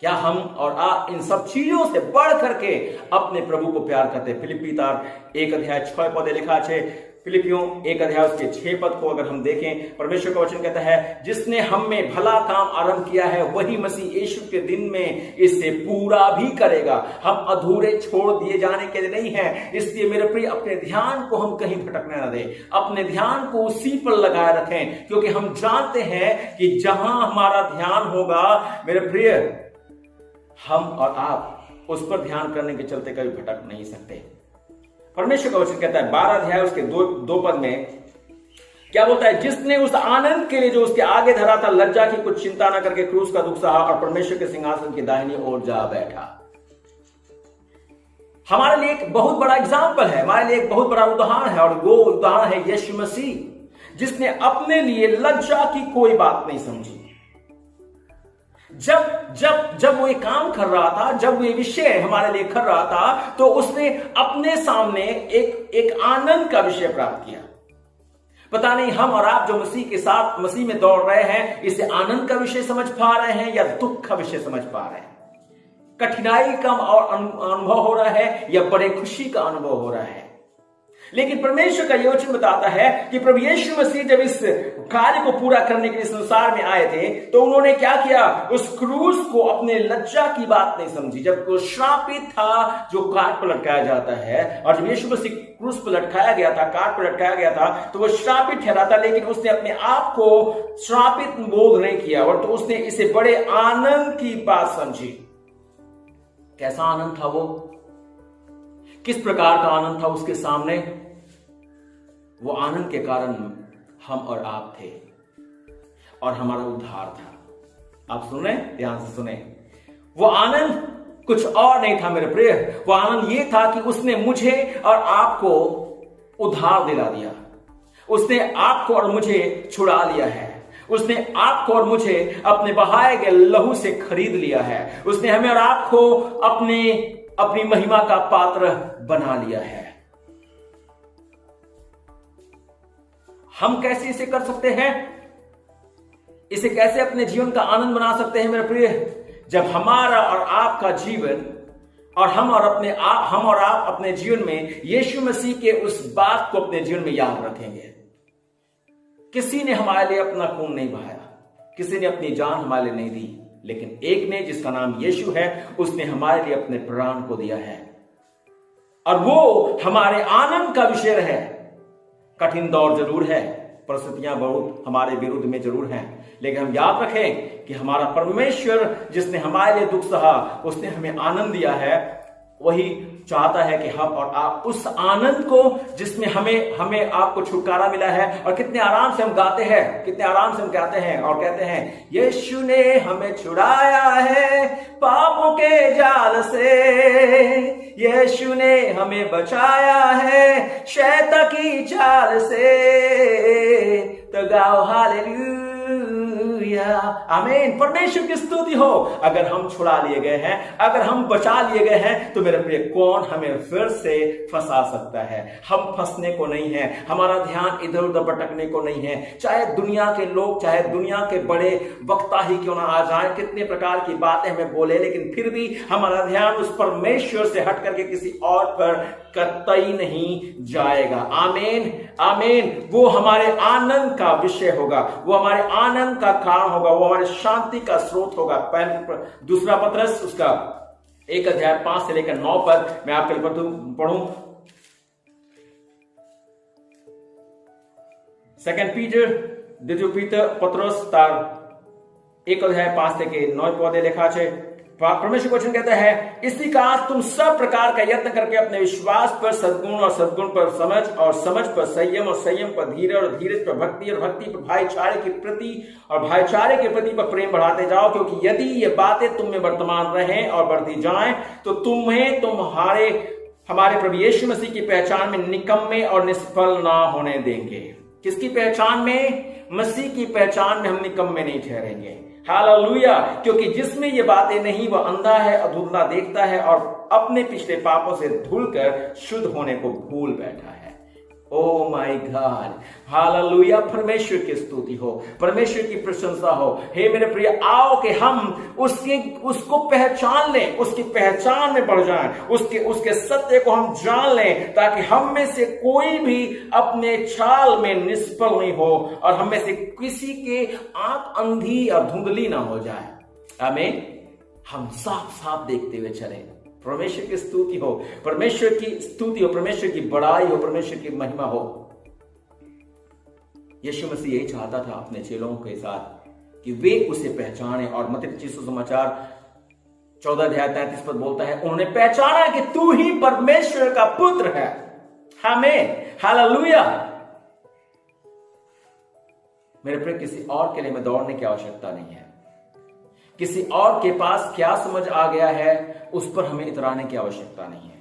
क्या हम और आप इन सब चीजों से बढ़ करके अपने प्रभु को प्यार करते हैं? फिलिप्पी 1 अध्याय 6 पद लिखा है। फिलिपियों 1 अध्याय उसके 6 पद को अगर हम देखें, परमेश्वर का वचन कहता है, जिसने हम में भला काम आरंभ किया है वही मसीह यीशु के दिन में इसे पूरा भी करेगा। हम अधूरे छोड़ दिए जाने के लिए नहीं है। इसलिए मेरे प्रिय, अपने ध्यान को हम कहीं भटकने न दें, अपने ध्यान को उसी पर लगाए रखें, क्योंकि हम जानते हैं कि जहां हमारा ध्यान होगा मेरे प्रिय, हम और आप उस पर ध्यान करने के चलते कभी भटक नहीं सकते। परमेश्वर का वचन कहता है 12 अध्याय उसके 2 पद में क्या बोलता है? जिसने उस आनंद के लिए जो उसके आगे धरा था, लज्जा की कुछ चिंता न करके क्रूस का दुख सहा और परमेश्वर के सिंहासन की दाहिनी ओर जा बैठा। हमारे लिए एक बहुत बड़ा एग्जाम्पल है, हमारे लिए एक बहुत बड़ा उदाहरण है, और वो उदाहरण है यीशु मसीह, जिसने अपने लिए लज्जा की कोई बात नहीं समझी। जब वो ये काम कर रहा था, जब वो ये विषय हमारे लिए कर रहा था, तो उसने अपने सामने एक आनंद का विषय प्राप्त किया। पता नहीं हम और आप जो मसीह के साथ मसीह में दौड़ रहे हैं, इसे आनंद का विषय समझ पा रहे हैं या दुख का विषय समझ पा रहे हैं? कठिनाई का और अनुभव हो रहा है या बड़े खुशी का अनुभव हो रहा है? लेकिन परमेश्वर का यह वचन बताता है कि प्रभु यीशु मसीह जब इस कार्य को पूरा करने के लिए संसार में आए थे, तो उन्होंने क्या किया? उस क्रूस को अपने लज्जा की बात नहीं समझी। जब वो श्रापित था, जो काट पर लटकाया जाता है, और जब यीशु मसीह क्रूस पर लटकाया गया था, काट पर लटकाया गया था, तो वो श्रापित ठहरा था, लेकिन उसने अपने आप को श्रापित बोध नहीं किया, और तो उसने इसे बड़े आनंद की बात समझी। कैसा आनंद था वो? किस प्रकार का आनंद था उसके सामने? वो आनंद के कारण हम और आप थे और हमारा उद्धार था। आप सुन रहे हैं? ध्यान से सुने। वो आनंद कुछ और नहीं था मेरे प्रिय, वो आनंद ये था कि उसने मुझे और आपको उद्धार दिला दिया। उसने आपको और मुझे छुड़ा लिया है। उसने आपको और मुझे अपने बहाए गए लहू से खरीद लिया है। उसने हमें और आपको अपनी महिमा का पात्र बना लिया है। हम कैसे इसे कर सकते हैं? इसे कैसे अपने जीवन का आनंद बना सकते हैं मेरे प्रिय? जब हमारा और आपका जीवन और हम और आप अपने जीवन में यीशु मसीह के उस बात को अपने जीवन में याद रखेंगे। किसी ने हमारे लिए अपना खून नहीं बहाया, किसी ने अपनी जान हमारे लिए नहीं दी, लेकिन एक ने, जिसका नाम यीशु है, उसने हमारे लिए अपने प्राण को दिया है, और वो हमारे आनंद का विषय है। कठिन दौर जरूर है, परिस्थितियां बहुत हमारे विरुद्ध में जरूर हैं, लेकिन हम याद रखें कि हमारा परमेश्वर जिसने हमारे लिए दुख सहा, उसने हमें आनंद दिया है। वही चाहता है कि हम और आप उस आनंद को, जिसमें हमें आपको छुटकारा मिला है, और कितने आराम से हम गाते हैं, कितने आराम से हम गाते हैं और कहते हैं, यीशु ने हमें छुड़ाया है पापों के जाल से, यीशु ने हमें बचाया है शैतान की चाल से, तो गाओ हालेलुया, आमीन। परमेश्वर की स्तुति हो। अगर हम छुड़ा लिए गए हैं, अगर हम बचा लिए गए हैं, तो मेरे प्रिय कौन हमें फिर से फंसा सकता है? हम फंसने को नहीं है, हमारा ध्यान इधर उधर भटकने को नहीं है। चाहे दुनिया के लोग, चाहे दुनिया के बड़े वक्ता ही क्यों ना आ जाए, कितने प्रकार की बातें हमें बोले, लेकिन फिर भी हमारा ध्यान उस परमेश्वर से हट करके किसी और पर कतई नहीं जाएगा। आमीन, आमीन। वो हमारे आनंद का विषय होगा, वो हमारे आनंद का कारण होगा, वो हमारे शांति का स्रोत होगा। दूसरा पत्रस उसका 1 अध्याय 5 से लेकर 9 पर मैं आपके लिए पढ़ूं। 2 पीटर, द्वितीय पीतर पत्रस तार 1 अध्याय 5 से 9 पौधे लिखा है। परमेश्वर वचन कहता है, इसी का तुम सब प्रकार का यत्न करके अपने विश्वास पर सद्गुण, और सद्गुण पर समझ, और समझ पर संयम, और संयम पर धीरज, और धीरज पर भक्ति, और भक्ति पर भाईचारे के प्रति, और भाईचारे के प्रति पर प्रेम बढ़ाते जाओ, क्योंकि यदि ये बातें तुम में वर्तमान रहें और बढ़ती जाएं, तो हमारे प्रभु यीशु मसीह की पहचान में निकम्मे और निष्फल ना होने देंगे। किसकी पहचान में? मसीह की पहचान में हम निकम्मे नहीं ठहरेंगे। हालेलुया। क्योंकि जिसमें ये बातें नहीं, वह अंधा है, अधूरा देखता है, और अपने पिछले पापों से धुलकर शुद्ध होने को भूल बैठा है। Oh my God, hallelujah. परमेश्वर की स्तुति हो, परमेश्वर की प्रशंसा हो। हे मेरे प्रिय, आओ कि हम उसको पहचान लें, उसकी पहचान में बढ़ जाएं, उसके सत्य को हम जान लें, ताकि हम में से कोई भी अपने चाल में निष्फल नहीं हो, और हम में से किसी के आंख अंधी और धुंधली ना हो जाए। आमीन। हम साफ साफ देखते हुए चलें। परमेश्वर की स्तुति हो, परमेश्वर की स्तुति हो, परमेश्वर की बड़ाई हो, परमेश्वर की महिमा हो। यीशु मसीह यही चाहता था अपने चेलों के साथ कि वे उसे पहचाने, और मत्ती रचित सुसमाचार 14 अध्याय 33 पद बोलता है, उन्होंने पहचाना कि तू ही परमेश्वर का पुत्र है। आमीन, हालेलुया। मेरे प्रिय, किसी और के लिए में दौड़ने की आवश्यकता नहीं है। किसी और के पास क्या समझ आ गया है, उस पर हमें इतराने की आवश्यकता नहीं है।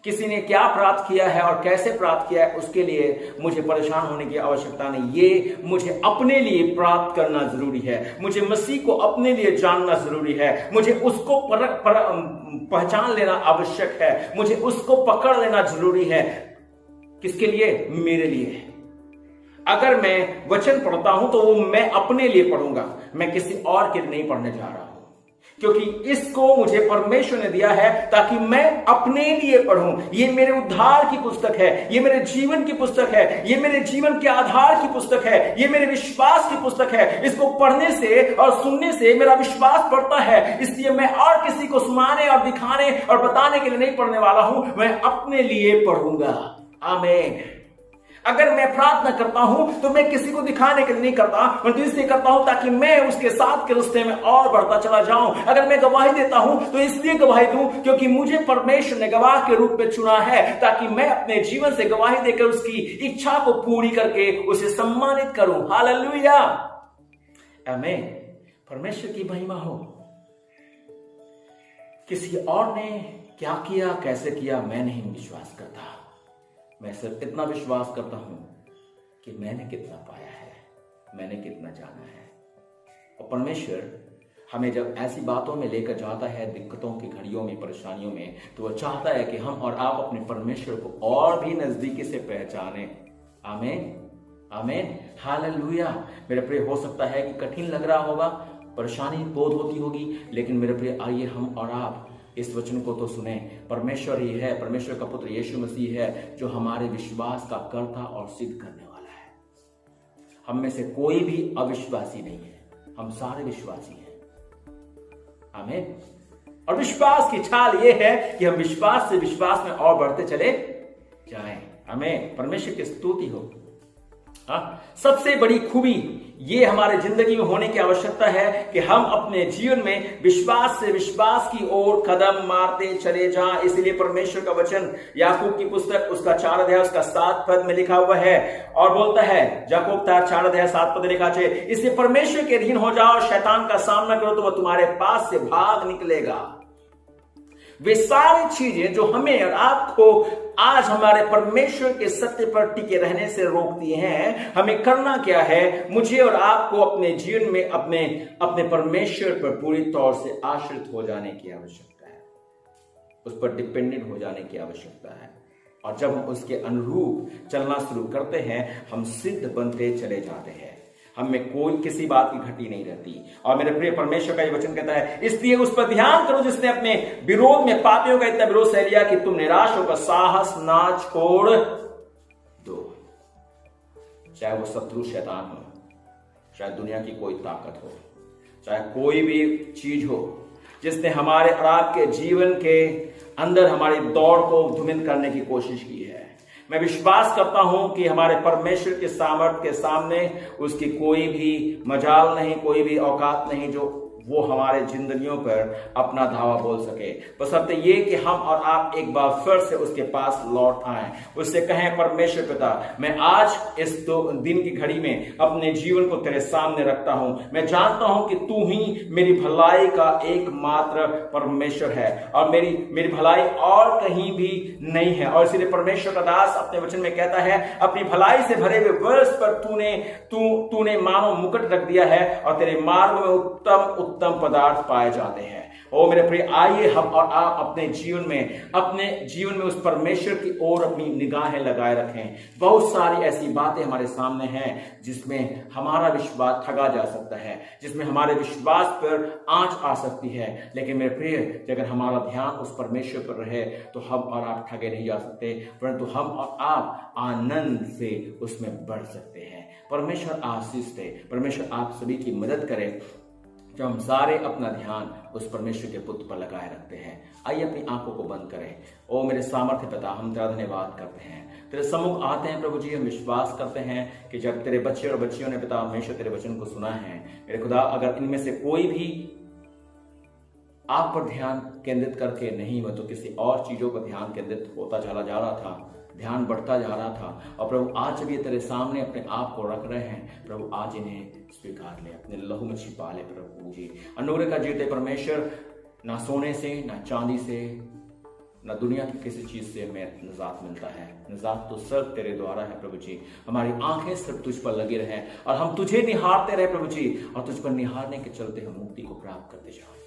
किसी ने क्या प्राप्त किया है और कैसे प्राप्त किया है, उसके लिए मुझे परेशान होने की आवश्यकता नहीं। ये मुझे अपने लिए प्राप्त करना जरूरी है। मुझे मसीह को अपने लिए जानना जरूरी है। मुझे उसको पहचान लेना आवश्यक है। मुझे उसको पकड़ लेना जरूरी है। किसके लिए? मेरे लिए। अगर मैं वचन पढ़ता हूं तो वो मैं अपने लिए पढ़ूंगा, मैं किसी और के लिए नहीं पढ़ने जा रहा हूं, क्योंकि इसको मुझे परमेश्वर ने दिया है ताकि मैं अपने लिए पढ़ूं। ये मेरे उद्धार की पुस्तक है, ये मेरे जीवन की पुस्तक है, ये मेरे जीवन के आधार की पुस्तक है, ये मेरे विश्वास की पुस्तक है। इसको पढ़ने से और सुनने से मेरा विश्वास बढ़ता है। इसलिए मैं और किसी को सुनाने और दिखाने और बताने के लिए नहीं पढ़ने वाला हूं, मैं अपने लिए पढ़ूंगा। आमीन। अगर मैं प्रार्थना करता हूं तो मैं किसी को दिखाने के लिए नहीं करता, परंतु इसलिए करता हूं ताकि मैं उसके साथ के रास्ते में और बढ़ता चला जाऊं। अगर मैं गवाही देता हूं तो इसलिए गवाही दूं क्योंकि मुझे परमेश्वर ने गवाह के रूप में चुना है, ताकि मैं अपने जीवन से गवाही देकर उसकी इच्छा को पूरी करके उसे सम्मानित करूं। हालेलुया, आमीन। परमेश्वर की महिमा हो। किसी और ने क्या किया, कैसे किया, मैं नहीं विश्वास करता। मैं सिर्फ इतना विश्वास करता हूं कि मैंने कितना पाया है, मैंने कितना जाना है। और परमेश्वर हमें जब ऐसी बातों में लेकर जाता है, दिक्कतों की घड़ियों में, परेशानियों में, तो वह चाहता है कि हम और आप अपने परमेश्वर को और भी नजदीकी से पहचानें। आमीन, आमीन, हालेलुया। मेरे प्रिय, हो सकता है कि कठिन लग रहा होगा, परेशानी बोध होती होगी, लेकिन मेरे प्रिय, आइए हम और आप इस वचन को तो सुने। परमेश्वर ही है, परमेश्वर का पुत्र यीशु मसीह है जो हमारे विश्वास का कर्ता और सिद्ध करने वाला है। हम में से कोई भी अविश्वासी नहीं है, हम सारे विश्वासी हैं। आमीन। और विश्वास की छाल ये है कि हम विश्वास से विश्वास में और बढ़ते चले जाएं। आमीन। परमेश्वर की स्तुति हो। सबसे बड़ी खूबी ये हमारे जिंदगी में होने की आवश्यकता है कि हम अपने जीवन में विश्वास से विश्वास की ओर कदम मारते चले जाएं। इसलिए परमेश्वर का वचन याकूब की पुस्तक उसका 4 अध्याय उसका 7 पद में लिखा हुआ है और बोलता है, याकूब 4 अध्याय 7 पद लिखा है, इसलिए परमेश्वर के अधीन हो जाओ, शैतान का सामना करो तो वह तुम्हारे पास से भाग निकलेगा। वे सारी चीजें जो हमें और आपको आज हमारे परमेश्वर के सत्य पर टिके रहने से रोकती हैं, हमें करना क्या है? मुझे और आपको अपने जीवन में अपने परमेश्वर पर पूरी तौर से आश्रित हो जाने की आवश्यकता है, उस पर डिपेंडेंट हो जाने की आवश्यकता है। और जब हम उसके अनुरूप चलना शुरू करते हैं, हम सिद्ध बनते चले जाते हैं, हम में कोई किसी बात की घटी नहीं रहती। और मेरे प्रिय परमेश्वर का ये वचन कहता है, इसलिए उस पर ध्यान करो जिसने अपने विरोध में पापियों का इतना विरोध सह लिया कि तुम निराश होकर साहस ना छोड़ दो। चाहे वो शत्रु शैतान हो, चाहे दुनिया की कोई ताकत हो, चाहे कोई भी चीज हो जिसने हमारे और आपके जीवन के अंदर हमारी दौड़ को धूमिल करने की कोशिश की है, मैं विश्वास करता हूं कि हमारे परमेश्वर के सामर्थ्य के सामने उसकी कोई भी मजाल नहीं, कोई भी औकात नहीं जो वो हमारे जिंदगियों पर अपना धावा बोल सके। बशर्ते ये कि हम और आप एक बार फिर से उसके पास लौट आए, उससे कहें, परमेश्वर पिता, मैं आज इस दिन की घड़ी में अपने जीवन को तेरे सामने रखता हूं। मैं जानता हूं कि तू ही मेरी भलाई का एकमात्र परमेश्वर है और मेरी भलाई और कहीं भी नहीं है। और इसलिए परमेश्वर का दास अपने वचन में कहता है, अपनी भलाई से भरे हुए वर्ष पर तूने मानो मुकुट रख दिया है और तेरे मार्ग में उत्तम पदार्थ पाए जाते हैं। ओ मेरे प्रिय, आइए हम और आप अपने जीवन में उस परमेश्वर की ओर अपनी निगाहें लगाए रखें। बहुत सारी ऐसी बातें हमारे सामने हैं जिसमें हमारा विश्वास ठगा जा सकता है, जिसमें हमारे विश्वास पर आंच आ सकती है। लेकिन मेरे प्रिय, अगर हमारा ध्यान उस परमेश्वर पर रहे तो हम और आप ठगे नहीं जा सकते, परंतु हम और आप आनंद से उसमें बढ़ सकते हैं। परमेश्वर आशीष दे, परमेश्वर आप सभी की मदद करे जब हम सारे अपना ध्यान उस परमेश्वर के पुत्र पर लगाए रखते हैं। आइए अपनी आंखों को बंद करें। ओ मेरे सामर्थ्य पिता, हम तेरा धन्यवाद करते हैं, तेरे सम्मुख आते हैं प्रभु जी। हम विश्वास करते हैं कि जब तेरे बच्चे और बच्चियों ने पिता हमेशा तेरे वचन को सुना है, मेरे खुदा, अगर इनमें से कोई भी आप पर ध्यान केंद्रित करके नहीं हुआ तो किसी और चीजों पर ध्यान केंद्रित होता चला जा रहा था, ध्यान बढ़ता जा रहा था, और प्रभु आज भी तेरे सामने अपने आप को रख रहे हैं, प्रभु आज इन्हें स्वीकार ले, अपने लहू में छिपा ले प्रभु जी। अनुग्रह का जीते परमेश्वर, ना सोने से, ना चांदी से, ना दुनिया की किसी चीज से हमें निजात मिलता है। निजात तो सिर्फ तेरे द्वारा है प्रभु जी। हमारी आंखें सिर्फ तुझ पर लगी रहे और हम तुझे निहारते रहे प्रभु जी, और तुझ पर निहारने के चलते हम मुक्ति को प्राप्त करते जाए।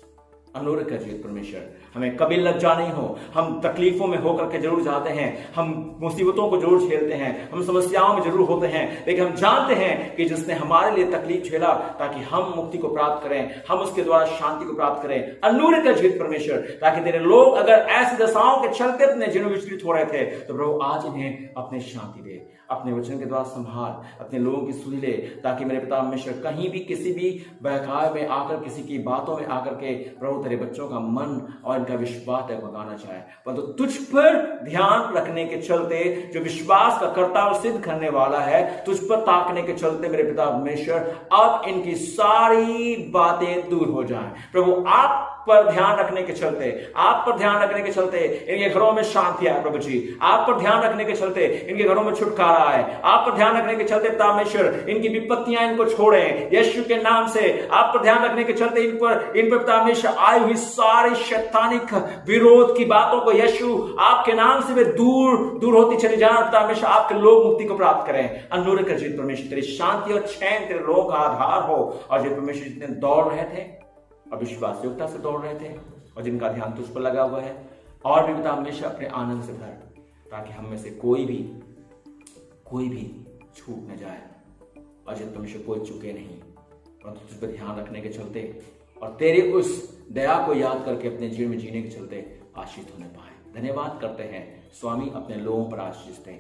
अनुग्रह करिए परमेश्वर, हमें कभी लज्जा नहीं हो। हम तकलीफों में होकर के जरूर जाते हैं, हम मुसीबतों को जरूर झेलते हैं, हम समस्याओं में जरूर होते हैं, लेकिन हम जानते हैं कि जिसने हमारे लिए तकलीफ झेला ताकि हम मुक्ति को प्राप्त करें, हम उसके द्वारा शांति को प्राप्त करें। अनुग्रह करिए परमेश्वर, ताकि तेरे लोग अगर ऐसी दशाओं के चलते अपने जीवन में विचलित हो रहे थे तो प्रभु आज इन्हें अपने शांति दे, अपने वचन के द्वारा संभाल, अपने लोगों की सुन ले, ताकि मेरे पिता परमेश्वर कहीं भी किसी भी बहकावे में आकर, किसी की बातों में आकर के प्रभु तेरे बच्चों का मन और इनका विश्वास तक भगाना चाहे, परंतु तुझ पर ध्यान रखने के चलते, जो विश्वास का कर्ता और सिद्ध करने वाला है, तुझ पर ताकने के चलते मेरे पिता परमेश्वर अब इनकी सारी बातें दूर हो जाएं। प्रभु आप पर ध्यान रखने के चलते, आप पर ध्यान रखने के चलते इनके घरों में शांति आए प्रभु जी। आप पर ध्यान रखने के चलते इनके घरों में छुटकारा आए। आप पर ध्यान रखने के चलते परमेश्वर इनकी विपत्तियां इनको छोड़े यीशु के नाम से। आप पर ध्यान रखने के चलते इन पर परमेश्वर आई हुई सारी शैतानिक विरोध की बातों को यीशु आपके नाम से वे दूर होती चली जाए। परमेश्वर आपके लोग मुक्ति को प्राप्त करें। अनुग्रह कर परमेश्वर, तेरी शांति और चैन तेरे लोगों का आधार हो। और जो परमेश्वर जितने दौड़ रहे थे और विश्वास योग्यता से दौड़ रहे थे और जिनका ध्यान तुझ पर लगा हुआ है, और भी पिता हमेशा अपने आनंद से भर, ताकि हम में से कोई भी छूट न जाए, और जिन परमेश्वर कोई चुके नहीं, परंतु तुझ पर ध्यान रखने के चलते और तेरे उस दया को याद करके अपने जीवन में जीने के चलते आशीष होने पाए। धन्यवाद करते हैं स्वामी, अपने लोगों पर आशीष दें।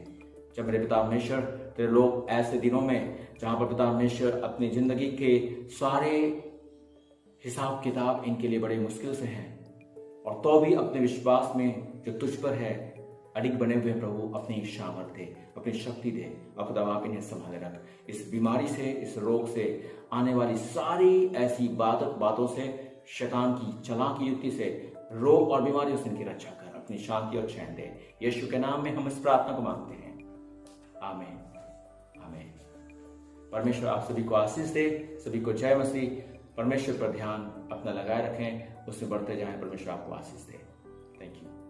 जब मेरे पिता परमेश्वर तेरे लोग ऐसे दिनों में जहां पर पिता परमेश्वर अपनी जिंदगी के सारे हिसाब किताब इनके लिए बड़े मुश्किल से हैं, और तो भी अपने विश्वास में जो तुझ पर है अडिग बने हुए प्रभु, अपनी सामर्थ्य, अपनी शक्ति दे। और खुदा आप इन्हें संभाले रख, इस बीमारी से, इस रोग से, आने वाली सारी ऐसी बातों से, शैतान की चालाकी युक्ति से, रोग और बीमारियों से इनकी रक्षा कर, अपनी शांति और चैन दे। यीशु के नाम में हम इस प्रार्थना को मांगते हैं, आमीन आमीन। परमेश्वर आप सभी को आशीष दे, सभी को जय मसीह। परमेश्वर पर ध्यान अपना लगाए रखें, उससे बढ़ते जाएं। परमेश्वर आपको आशीष दे। Thank you.